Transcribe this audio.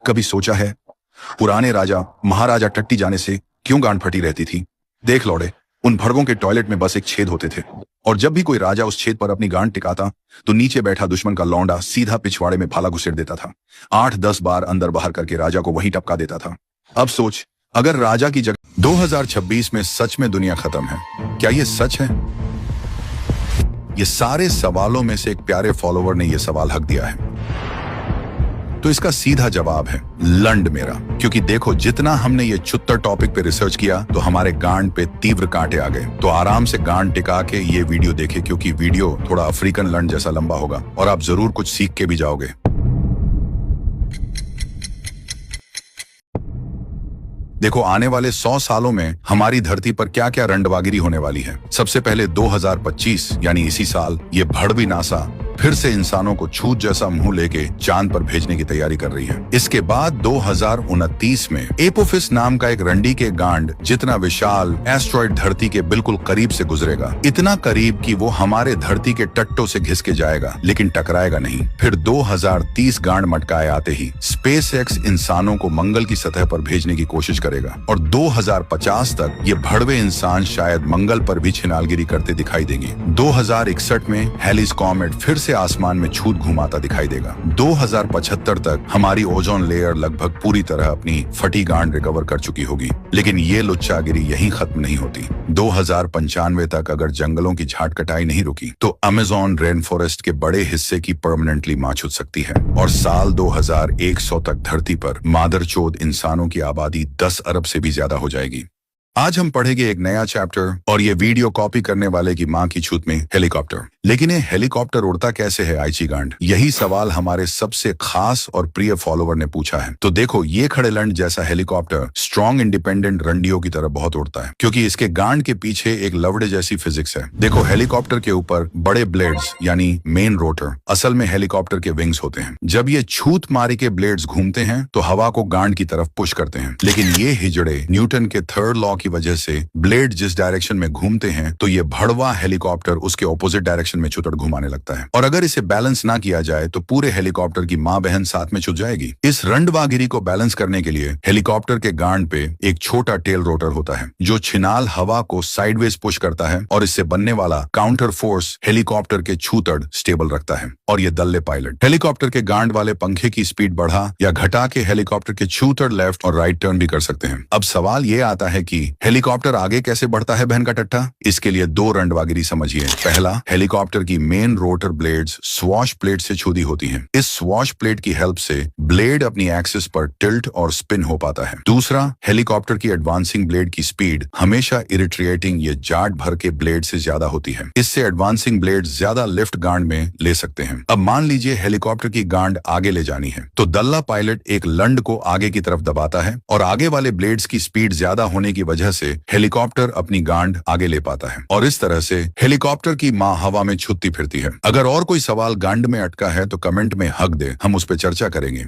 कभी सोचा है पुराने राजा महाराजा टट्टी जाने से क्यों गांड फटी रहती थी? देख लौड़े, उन भड़वों के टॉयलेट में बस एक छेद होते थे, और जब भी कोई राजा उस छेद पर अपनी गांड टिकाता तो नीचे बैठा दुश्मन का लौंडा सीधा पिछवाड़े में भाला घुसेड़ देता था। 8-10 बार अंदर बाहर करके राजा को वहीं टपका देता था। अब सोच, अगर राजा की जगह 2026 में सच में दुनिया खत्म है, क्या ये सच है? ये सारे सवालों में से एक प्यारे फॉलोवर ने यह सवाल हक दिया है, तो इसका सीधा जवाब है लंड मेरा। क्योंकि देखो, जितना हमने ये चुत्तर टॉपिक पे रिसर्च किया तो हमारे गांड पे तीव्र कांटे आ गए। तो आराम से गांड टिका के ये वीडियो देखे, क्योंकि वीडियो थोड़ा अफ्रीकन लंड जैसा लंबा होगा और आप जरूर कुछ सीख के भी जाओगे। देखो, आने वाले 100 सालों में हमारी धरती पर क्या क्या रंडवागिरी होने वाली है। सबसे पहले 2025 यानी इसी साल ये भड़वी नासा फिर से इंसानों को छूत जैसा मुंह लेके चांद पर भेजने की तैयारी कर रही है। इसके बाद 2029 में एपोफिस नाम का एक रंडी के गांड जितना विशाल एस्ट्रॉइड धरती के बिल्कुल करीब से गुजरेगा। इतना करीब कि वो हमारे धरती के टट्टों से घिस के जाएगा लेकिन टकराएगा नहीं। फिर 2030 गांड मटकाए आते ही स्पेसएक्स इंसानों को मंगल की सतह पर भेजने की कोशिश करेगा, और 2050 तक ये भड़वे इंसान शायद मंगल पर भी छिनालगिरी करते दिखाई देंगे। 2061 में हेलिस कॉमेट फिर से आसमान में छूत घुमाता दिखाई देगा। 2075 तक हमारी ओजोन लेयर लगभग पूरी तरह अपनी फटी गांड रिकवर कर चुकी होगी। लेकिन ये लुच्चागिरी यहीं खत्म नहीं होती। 2095 तक अगर जंगलों की झाट कटाई नहीं रुकी तो अमेज़न रेन फॉरेस्ट के बड़े हिस्से की परमानेंटली मां छूट सकती है, और साल 2100 तक धरती पर मादरचोद इंसानों की आबादी 10 अरब से भी ज्यादा हो जाएगी। आज हम पढ़ेंगे एक नया चैप्टर, और ये वीडियो कॉपी करने वाले की मां की छूत में हेलीकॉप्टर। लेकिन ये हेलीकॉप्टर उड़ता कैसे है आईची गांड? यही सवाल हमारे सबसे खास और प्रिय फॉलोवर ने पूछा है। तो देखो, ये खड़े लंड जैसा हेलीकॉप्टर स्ट्रॉन्ग इंडिपेंडेंट रंडियों की तरह बहुत उड़ता है, क्योंकि इसके गांड के पीछे एक लवड़े जैसी फिजिक्स है। देखो, हेलीकॉप्टर के ऊपर बड़े ब्लेड्स यानी मेन रोटर असल में हेलीकॉप्टर के विंग्स होते हैं। जब ये छूत मारी के ब्लेड्स घूमते हैं तो हवा को गांड की तरफ पुश करते हैं। लेकिन ये हिजड़े न्यूटन के थर्ड लॉ की वजह से ब्लेड जिस डायरेक्शन में घूमते हैं तो ये भड़वा हेलीकॉप्टर उसके ऑपोजिट डायरेक्शन में चुतड़ घुमाने लगता है, और अगर इसे बैलेंस ना किया जाए तो पूरे हेलीकॉप्टर की मां बहन साथ में छुट जाएगी। इस रंडवागिरी को बैलेंस करने के लिए हेलीकॉप्टर के गांड पे एक छोटा टेल रोटर होता है जो छिनाल हवा को साइडवेज पुश करता है, और इससे बनने वाला काउंटर फोर्स हेलीकॉप्टर के छूतड़ स्टेबल रखता है। और ये दल्ले पायलट हेलीकॉप्टर के गांड वाले पंखे की स्पीड बढ़ा या घटा के हेलीकॉप्टर के छूतड़ लेफ्ट और राइट टर्न भी कर सकते हैं। अब सवाल ये आता है कि हेलीकॉप्टर आगे कैसे बढ़ता है बहन का टट्टा? इसके लिए 2 रंडवागिरी समझिए। पहला, हेलीकॉप्टर की main rotor blades swash plate से छुदी होती हैं। इस स्वॉश प्लेट की हेल्प से ब्लेड अपनी एक्सिस पर टिल्ट और स्पिन हो पाता है। दूसरा, हेलीकॉप्टर की एडवांसिंग ब्लेड की स्पीड हमेशा इरिट्रेटिंग ये जाट भर के ब्लेड से ज्यादा होती है। इससे एडवांसिंग ब्लेड ज्यादा लिफ्ट गांड में ले सकते हैं। अब मान लीजिए हेलीकॉप्टर की गांड आगे ले जानी है, तो दल्ला पायलट एक लंड को आगे की तरफ दबाता है, और आगे वाले ब्लेड्स की स्पीड ज्यादा होने की वजह से हेलीकॉप्टर अपनी गांड आगे ले पाता है, और इस तरह से हेलीकॉप्टर की मां हवा में छुटती फिरती है। अगर और कोई सवाल गांड में अटका है तो कमेंट में हक दे, हम उस पर चर्चा करेंगे।